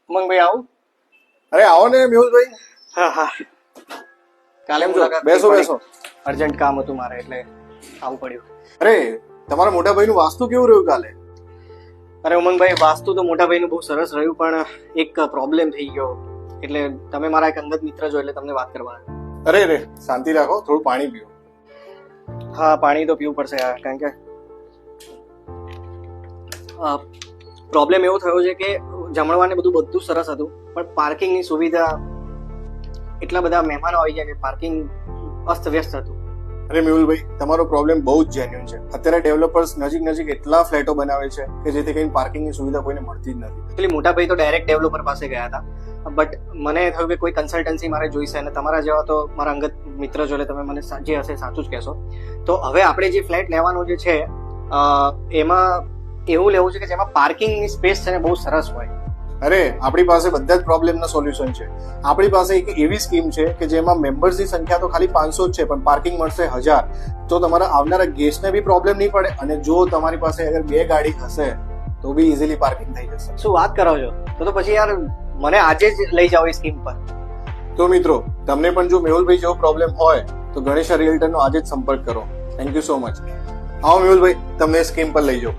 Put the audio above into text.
ઉમંગભાઈ આવું? અરે આવો ને મેહુલભાઈ. હા હા, કાલે કેમ છો? મુલાકાત બેસો થઈ બેસો. પડી. અર્જન્ટ કામ હતું મારે એટલે આવવું પડ્યું. અરે તમારા મોટા ભાઈનું વાસ્તુ કેવું રહ્યું કાલે? અરે ઉમંગભાઈ, વાસ્તુ તો મોટા ભાઈનું બહુ સરસ રહ્યું, પણ એક પ્રોબ્લેમ થઈ ગયો. એટલે તમે મારા એક અંગત મિત્ર છો એટલે તમને વાત કરવા. અરે રે શાંતિ રાખો, થોડું પાણી પીઓ. હા, પાણી તો પીવું પડશે યાર, કારણ કે પ્રોબ્લેમ એવો થયો છે કે જમણવારને બધું સરસ હતું, પણ પાર્કિંગની સુવિધા, એટલા બધા મહેમાનો આવી ગયા કે પાર્કિંગ અસ્તવ્યસ્ત હતું. અરે મેહુલભાઈ, તમારો પ્રોબ્લેમ બહુ જ જેન્યુન છે. અત્યારે ડેવલપર્સ નજીક એટલા ફ્લેટો બનાવે છે કે જેથી કરીને પાર્કિંગની સુવિધા કોઈને મળતી જ નથી. એકચ્યુઅલી મોટા ભાઈ તો ડાયરેક્ટ ડેવલપર પાસે ગયા હતા, બટ મને થયું કે કોઈ કન્સલ્ટન્સી મારે જોઈશે, અને તમારા જેવા તો મારા અંગત મિત્ર છો એટલે તમે મને જે હશે સાચું જ કહેશો. તો હવે આપણે જે ફ્લેટ લેવાનો જે છે એમાં એવું લેવું છે કે જેમાં પાર્કિંગની સ્પેસ છે ને બહુ સરસ હોય. અરે આપણી પાસે બધા જ પ્રોબ્લેમના સોલ્યુશન છે. આપણી પાસે એક એવી સ્કીમ છે કે જેમાં મેમ્બર્સની સંખ્યા તો ખાલી 500 જ છે, પણ પાર્કિંગ મળશે 1000. તો તમારા આવનારા ગેસ્ટને બી પ્રોબ્લેમ નહીં પડે, અને જો તમારી પાસે અગર 2 ગાડી હશે તો બી ઇઝીલી પાર્કિંગ થઈ જશે. શું વાત કરો છો? તો પછી યાર મને આજે જ લઈ જાઓ એ સ્કીમ પર. તો મિત્રો, તમને પણ જો મેહુલભાઈ જેવો પ્રોબ્લેમ હોય તો ગણેશા રિયલ્ટરનો આજે જ સંપર્ક કરો. Thank you so much. આવો મેહુલભાઈ, તમને સ્કીમ પર લઈ જાઓ.